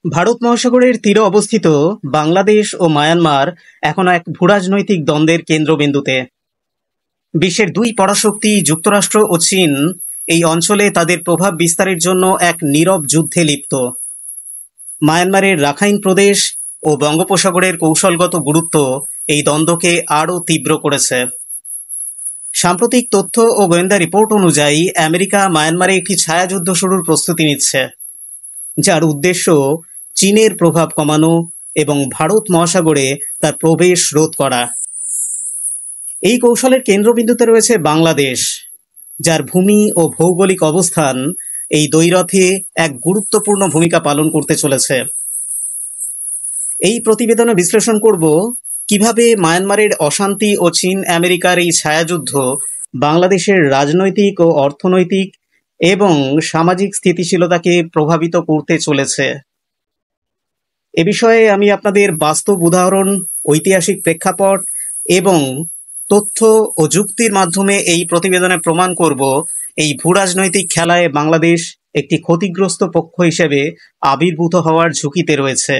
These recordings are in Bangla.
ভারত মহাসাগরের তীরে অবস্থিত বাংলাদেশ ও মায়ানমার এখন এক ভূরাজনৈতিক দ্বন্দ্বের কেন্দ্রবিন্দুতে। বিশ্বের দুই পরাশক্তি যুক্তরাষ্ট্র ও চীন এই অঞ্চলে তাদের প্রভাব বিস্তারের জন্য এক নীরব যুদ্ধে লিপ্ত। মায়ানমারের রাখাইন প্রদেশ ও বঙ্গোপসাগরের কৌশলগত গুরুত্ব এই দ্বন্দ্বকে আরও তীব্র করেছে। সাম্প্রতিক তথ্য ও গোয়েন্দা রিপোর্ট অনুযায়ী আমেরিকা মায়ানমারে একটি ছায়াযুদ্ধ শুরুর প্রস্তুতি নিচ্ছে, যার উদ্দেশ্য চীনের প্রভাব কমানো এবং ভারত মহাসাগরে তার প্রবেশ রোধ করা। এই কৌশলের কেন্দ্রবিন্দুতে রয়েছে বাংলাদেশ, যার ভূমি ও ভৌগোলিক অবস্থান এই দ্বৈরথে এক গুরুত্বপূর্ণ ভূমিকা পালন করতে চলেছে। এই প্রতিবেদনে বিশ্লেষণ করব কিভাবে মায়ানমারের অশান্তি ও চীন আমেরিকার এই ছায়াযুদ্ধ বাংলাদেশের রাজনৈতিক ও অর্থনৈতিক এবং সামাজিক স্থিতিশীলতাকে প্রভাবিত করতে চলেছে। এ বিষয়ে আমি আপনাদের বাস্তব উদাহরণ, ঐতিহাসিক প্রেক্ষাপট এবং তথ্য ও যুক্তির মাধ্যমে এই প্রতিবেদনে প্রমাণ করব এই ভূরাজনৈতিক খেলায় বাংলাদেশ একটি ক্ষতিগ্রস্ত পক্ষ হিসেবে আবির্ভূত হওয়ার ঝুঁকিতে রয়েছে।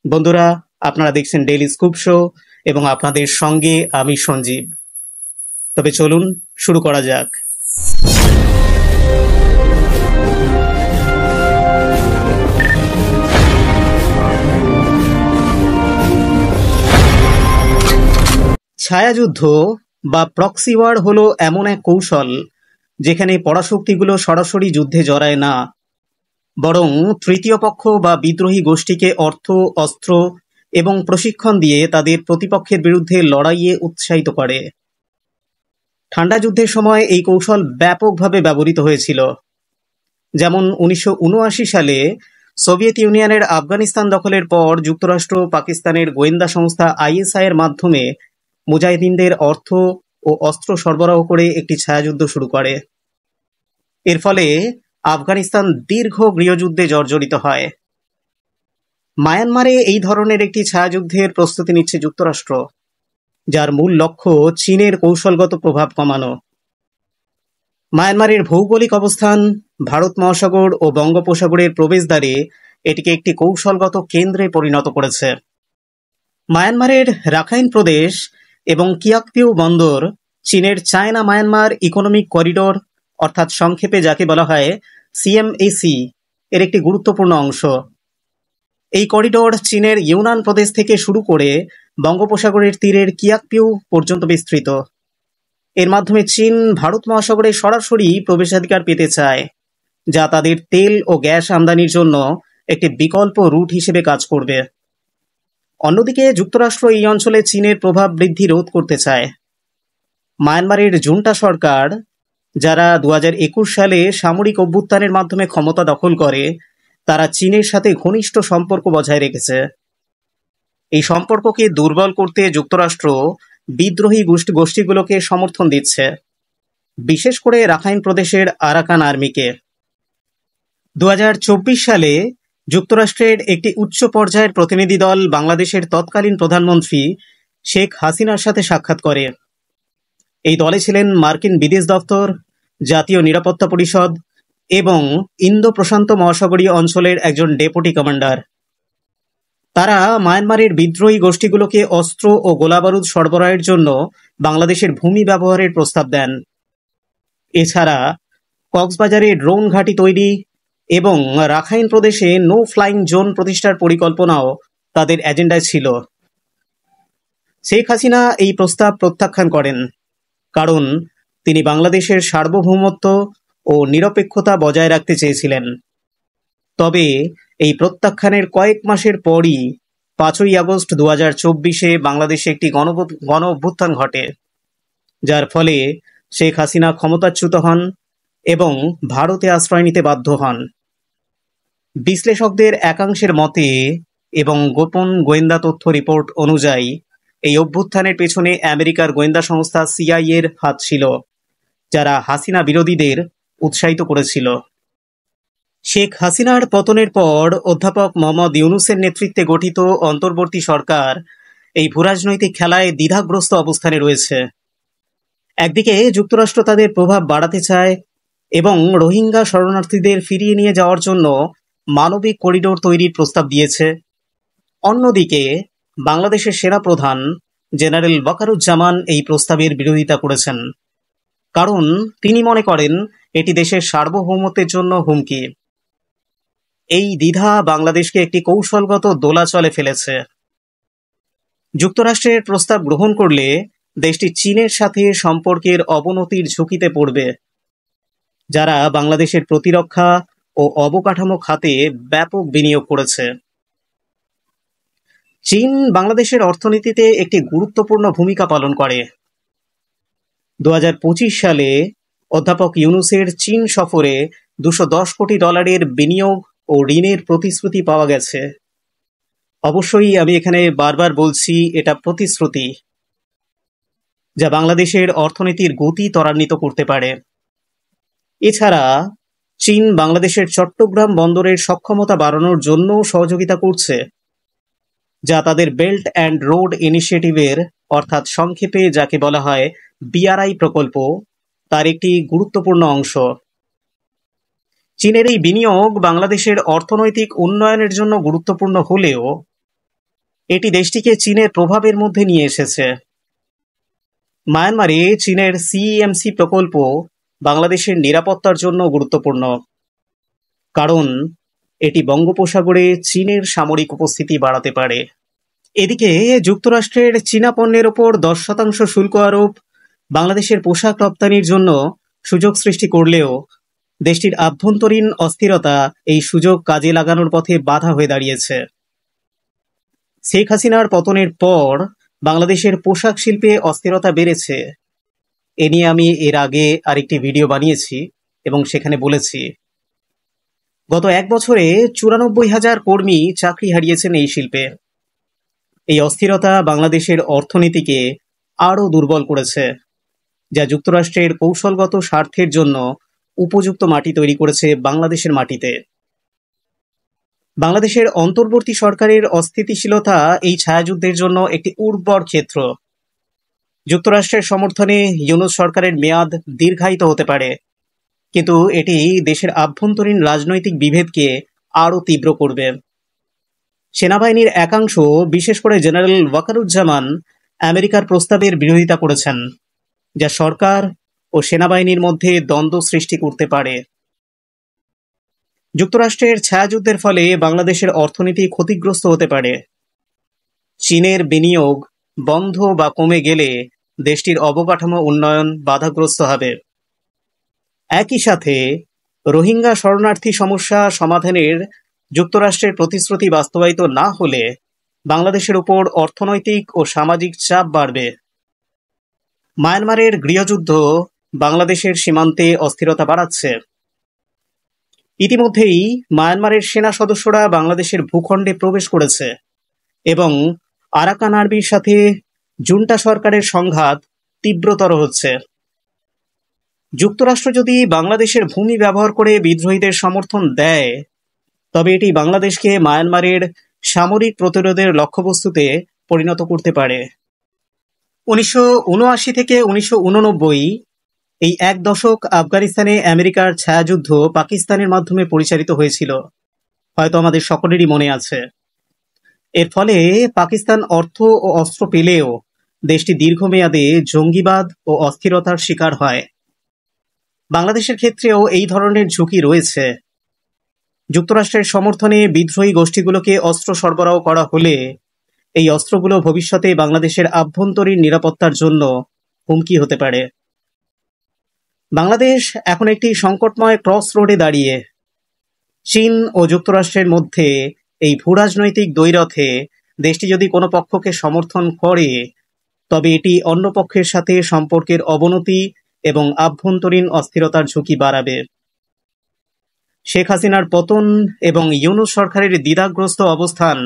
বন্ধুরা, আপনারা দেখছেন ডেইলি স্কুপ শো এবং আপনাদের সঙ্গে আমি সঞ্জীব। তবে চলুন শুরু করা যাক। ছায়াযুদ্ধ বা প্রক্সি ওয়ার হলো এমন এক কৌশল যেখানে পরাশক্তিগুলো সরাসরি যুদ্ধে জড়ায় না, বরং তৃতীয় পক্ষ বা বিদ্রোহী গোষ্ঠীকে অর্থ, অস্ত্র এবং প্রশিক্ষণ দিয়ে তাদের প্রতিপক্ষের বিরুদ্ধে লড়াইয়ে উৎসাহিত করে। ঠান্ডা যুদ্ধের সময় এই কৌশল ব্যাপকভাবে ব্যবহৃত হয়েছিল। যেমন 1979 সালে সোভিয়েত ইউনিয়নের আফগানিস্তান দখলের পর যুক্তরাষ্ট্র পাকিস্তানের গোয়েন্দা সংস্থা আইএসআই এর মাধ্যমে মুজাহিদিনদের অর্থ ও অস্ত্র সরবরাহ করে একটি ছায়াযুদ্ধ শুরু করে। এর ফলে আফগানিস্তান দীর্ঘ গৃহযুদ্ধে জর্জরিত হয়। মায়ানমারে এই ধরনের একটি ছায়াযুদ্ধের প্রস্তুতি নিচ্ছে যুক্তরাষ্ট্র, যার মূল লক্ষ্য চীনের কৌশলগত প্রভাব কমানো। মায়ানমারের ভৌগোলিক অবস্থান ভারত মহাসাগর ও বঙ্গোপসাগরের প্রবেশদ্বারে এটিকে একটি কৌশলগত কেন্দ্রে পরিণত করেছে। মায়ানমারের রাখাইন প্রদেশ এবং কিয়াকপিউ বন্দর চীনের চায়না মায়ানমার ইকোনমিক করিডোর, অর্থাৎ সংক্ষেপে যাকে বলা হয় সিএমএসি, এর একটি গুরুত্বপূর্ণ অংশ। এই করিডোর চীনের ইউনান প্রদেশ থেকে শুরু করে বঙ্গোপসাগরের তীরের কিয়াকপিউ পর্যন্ত বিস্তৃত। এর মাধ্যমে চীন ভারত মহাসাগরে সরাসরি প্রবেশাধিকার পেতে চায়, যা তাদের তেল ও গ্যাস আমদানির জন্য একটি বিকল্প রুট হিসেবে কাজ করবে। অন্যদিকে যুক্তরাষ্ট্র এই অঞ্চলে চীনের প্রভাব বৃদ্ধি রোধ করতে চায়। মায়ানমারের জুন্টা সরকার, যারা 2021 সালে সামরিক অভ্যুত্থানের মাধ্যমে ক্ষমতা দখল করে, তারা চীনের সাথে ঘনিষ্ঠ সম্পর্ক বজায় রেখেছে। এই সম্পর্ককে দুর্বল করতে যুক্তরাষ্ট্র বিদ্রোহী গোষ্ঠীগুলোকে সমর্থন দিচ্ছে, বিশেষ করে রাখাইন প্রদেশের আরাকান আর্মিকে। 2024 সালে যুক্তরাষ্ট্রের একটি উচ্চ পর্যায়ের প্রতিনিধি দল বাংলাদেশের তৎকালীন প্রধানমন্ত্রী শেখ হাসিনার সাথে সাক্ষাৎ করে। এই দলে ছিলেন মার্কিন বিদেশ দপ্তর, জাতীয় নিরাপত্তা পরিষদ এবং ইন্দো প্রশান্ত মহাসাগরীয় অঞ্চলের একজন ডেপুটি কমান্ডার। তারা মায়ানমারের বিদ্রোহী গোষ্ঠীগুলোকে অস্ত্র ও গোলাবারুদ সরবরাহের জন্য বাংলাদেশের ভূমি ব্যবহারের প্রস্তাব দেন। এছাড়া কক্সবাজারে ড্রোন ঘাঁটি তৈরি এবং রাখাইন প্রদেশে নো ফ্লাইং জোন প্রতিষ্ঠার পরিকল্পনাও তাদের এজেন্ডায় ছিল। শেখ হাসিনা এই প্রস্তাব প্রত্যাখ্যান করেন, কারণ তিনি বাংলাদেশের সার্বভৌমত্ব ও নিরপেক্ষতা বজায় রাখতে চেয়েছিলেন। তবে এই প্রত্যাখ্যানের কয়েক মাসের পরই 5ই আগস্ট 2024 বাংলাদেশে একটি গণ অভ্যুত্থান ঘটে, যার ফলে শেখ হাসিনা ক্ষমতাচ্যুত হন এবং ভারতে আশ্রয় নিতে বাধ্য হন। বিশ্লেষকদের একাংশের মতে এবং গোপন গোয়েন্দা তথ্য রিপোর্ট অনুযায়ী এই অভ্যুত্থানের পেছনে আমেরিকার গোয়েন্দা সংস্থা সিআইএ এর হাত ছিল, যারা হাসিনা বিরোধীদের উৎসাহিত করেছিল। শেখ হাসিনার পতনের পর অধ্যাপক মোহাম্মদ ইউনূসের নেতৃত্বে গঠিত অন্তর্বর্তী সরকার এই ভূরাজনৈতিক খেলায় দ্বিধাগ্রস্ত অবস্থানে রয়েছে। একদিকে যুক্তরাষ্ট্র তাদের প্রভাব বাড়াতে চায় এবং রোহিঙ্গা শরণার্থীদের ফিরিয়ে নিয়ে যাওয়ার জন্য মানবিক করিডোর তৈরির প্রস্তাব দিয়েছে। অন্যদিকে বাংলাদেশের সেনাপ্রধান জেনারেল ওয়াকারুজ্জামান এই প্রস্তাবের বিরোধিতা করেছেন, কারণ তিনি মনে করেন এটি দেশের সার্বভৌমত্বের জন্য হুমকি। এই দ্বিধা বাংলাদেশকে একটি কৌশলগত দোলাচলে ফেলেছে। যুক্তরাষ্ট্রের প্রস্তাব গ্রহণ করলে দেশটি চীনের সাথে সম্পর্কের অবনতির ঝুঁকিতে পড়বে, যারা বাংলাদেশের প্রতিরক্ষা ও অবকাঠামো খাতে ব্যাপক বিনিয়োগ করেছে। চীন বাংলাদেশের অর্থনীতিতে একটি গুরুত্বপূর্ণ ভূমিকা পালন করে। 2025 সালে অধ্যাপক ইউনূসের চীন সফরে $210 কোটি বিনিয়োগ ও ঋণের প্রতিশ্রুতি পাওয়া গেছে। অবশ্যই আমি এখানে বারবার বলছি, এটা প্রতিশ্রুতি, যা বাংলাদেশের অর্থনীতির গতি ত্বরান্বিত করতে পারে। এছাড়া চীন বাংলাদেশের চট্টগ্রাম বন্দরের সক্ষমতা বাড়ানোর জন্য সহযোগিতা করছে, যা তাদের বেল্ট অ্যান্ড রোড ইনিশিয়েটিভের, অর্থাৎ সংক্ষেপে যাকে বলা হয় BRI প্রকল্প, তার একটি গুরুত্বপূর্ণ অংশ। চীনের এই বিনিয়োগ বাংলাদেশের অর্থনৈতিক উন্নয়নের জন্য গুরুত্বপূর্ণ হলেও এটি দেশটিকে চীনের প্রভাবের মধ্যে নিয়ে এসেছে। মায়ানমারে চীনের CEMC প্রকল্প বাংলাদেশের নিরাপত্তার জন্য গুরুত্বপূর্ণ, কারণ এটি বঙ্গোপসাগরে চীনের সামরিক উপস্থিতি বাড়াতে পারে। এদিকে যুক্তরাষ্ট্রের চীনা পণ্যের ওপর 10% শুল্ক আরোপ বাংলাদেশের পোশাক রপ্তানির জন্য সুযোগ সৃষ্টি করলেও দেশটির আভ্যন্তরীণ অস্থিরতা এই সুযোগ কাজে লাগানোর পথে বাধা হয়ে দাঁড়িয়েছে। শেখ হাসিনার পতনের পর বাংলাদেশের পোশাক শিল্পে অস্থিরতা বেড়েছে। এ নিয়ে আমি এর আগে আরেকটি ভিডিও বানিয়েছি এবং সেখানে বলেছি, গত 1 বছরে 94,000 কর্মী চাকরি হারিয়েছেন এই শিল্পে। এই অস্থিরতা বাংলাদেশের অর্থনীতিকে আরও দুর্বল করেছে, যা যুক্তরাষ্ট্রের কৌশলগত স্বার্থের জন্য উপযুক্ত মাটি তৈরি করেছে বাংলাদেশের মাটিতে। বাংলাদেশের অন্তর্বর্তী সরকারের অস্থিতিশীলতা এই ছায়াযুদ্ধের জন্য একটি উর্বর ক্ষেত্র। যুক্তরাষ্ট্রের সমর্থনে ইউনূস সরকারের মেয়াদ দীর্ঘায়িত হতে পারে, কিন্তু এটি দেশের আভ্যন্তরীণ রাজনৈতিক বিভেদকে আরও তীব্র করবে। সেনাবাহিনীর একাংশ, বিশেষ করে জেনারেল ওয়াকারুজ্জামান, আমেরিকার প্রস্তাবের বিরোধিতা করেছেন, যা সরকার ও সেনাবাহিনীর মধ্যে দ্বন্দ্ব সৃষ্টি করতে পারে। যুক্তরাষ্ট্রের ছায়াযুদ্ধের ফলে বাংলাদেশের অর্থনীতি ক্ষতিগ্রস্ত হতে পারে। চীনের বিনিয়োগ বন্ধ বা কমে গেলে দেশটির অবকাঠামো উন্নয়ন বাধাগ্রস্ত হবে। একই সাথে রোহিঙ্গা শরণার্থী সমস্যা সমাধানের যুক্তরাষ্ট্রের প্রতিশ্রুতি বাস্তবায়িত না হলে বাংলাদেশের উপর অর্থনৈতিক ও সামাজিক চাপ বাড়বে। মায়ানমারের গৃহযুদ্ধ বাংলাদেশের সীমান্তে অস্থিরতা বাড়াচ্ছে। ইতিমধ্যেই মায়ানমারের সেনা সদস্যরা বাংলাদেশের ভূখণ্ডে প্রবেশ করেছে এবং আরাকান আর্মির সাথে জুন্টা সরকারের সংঘাত তীব্রতর হচ্ছে। যুক্তরাষ্ট্র যদি বাংলাদেশের ভূমি ব্যবহার করে বিদ্রোহীদের সমর্থন দেয়, তবে এটি বাংলাদেশকে মায়ানমারের সামরিক প্রতিরোধের লক্ষ্যবস্তুতে পরিণত করতে পারে। 1979 থেকে 1989 এই 1 দশক আফগানিস্তানে আমেরিকার ছায়াযুদ্ধ পাকিস্তানের মাধ্যমে পরিচালিত হয়েছিল, হয়তো আমাদের সকলেরই মনে আছে। এর ফলে পাকিস্তান অর্থ ও অস্ত্র পেলেও দেশটি দীর্ঘমেয়াদে জঙ্গিবাদ ও অস্থিরতার শিকার হয়। বাংলাদেশের ক্ষেত্রেও এই ধরনের ঝুঁকি রয়েছে। যুক্তরাষ্ট্রের সমর্থনে বিদ্রোহী গোষ্ঠীগুলোকে অস্ত্র সরবরাহ করা হলে এই অস্ত্রগুলো ভবিষ্যতে বাংলাদেশের আভ্যন্তরীণ নিরাপত্তার জন্য হুমকি হতে পারে। বাংলাদেশ এখন একটি সংকটময় ক্রস রোডে দাঁড়িয়ে। চীন ও যুক্তরাষ্ট্রের মধ্যে এই ভূরাজনৈতিক দ্বৈরথে দেশটি যদি কোনো পক্ষকে সমর্থন করে, তবে এটি অন্য পক্ষের সাথে সম্পর্কের অবনতি এবং আভ্যন্তরীণ অস্থিরতার ঝুঁকি বাড়াবে। শেখ হাসিনার পতন এবং ইউনূস সরকারের দ্বিধাগ্রস্ত অবস্থান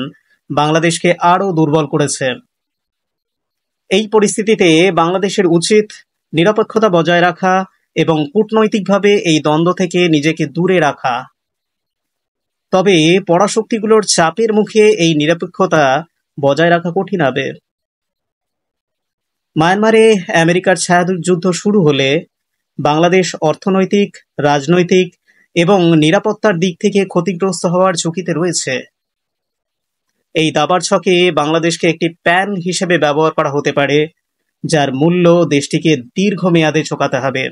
বাংলাদেশকে আরও দুর্বল করেছে। এই পরিস্থিতিতে বাংলাদেশের উচিত নিরপেক্ষতা বজায় রাখা এবং কূটনৈতিকভাবে এই দ্বন্দ্ব থেকে নিজেকে দূরে রাখা। তবে পরাশক্তিগুলোর চাপের মুখে এই নিরপেক্ষতা বজায় রাখা কঠিন হবে। মায়ানমারে আমেরিকার ছায়াযুদ্ধ শুরু হলে বাংলাদেশ অর্থনৈতিক, রাজনৈতিক এবং নিরাপত্তার দিক থেকে ক্ষতিগ্রস্ত হওয়ার ঝুঁকিতে রয়েছে। এই দাবার ছকে বাংলাদেশকে একটি প্যান হিসেবে ব্যবহার করা হতে পারে, যার মূল্য দেশটিকে দীর্ঘমেয়াদে চোকাতে হবে।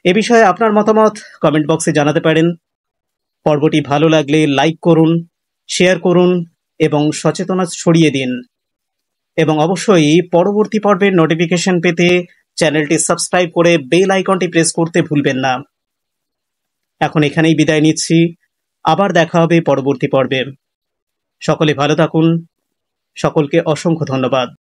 এ বিষয়ে আপনার মতামত কমেন্ট বক্সে জানাতে পারেন। পর্বটি ভালো লাগলে লাইক করুন, শেয়ার করুন এবং সচেতনতা ছড়িয়ে দিন। এবং অবশ্যই পরবর্তী পর্বের নোটিফিকেশন পেতে চ্যানেলটি সাবস্ক্রাইব করে বেল আইকনটি প্রেস করতে ভুলবেন না। এখন এখানেই বিদায় নিচ্ছি। আবার দেখা হবে পরবর্তী পর্বে। সকলে ভালো থাকুন। সকলকে অসংখ্য ধন্যবাদ।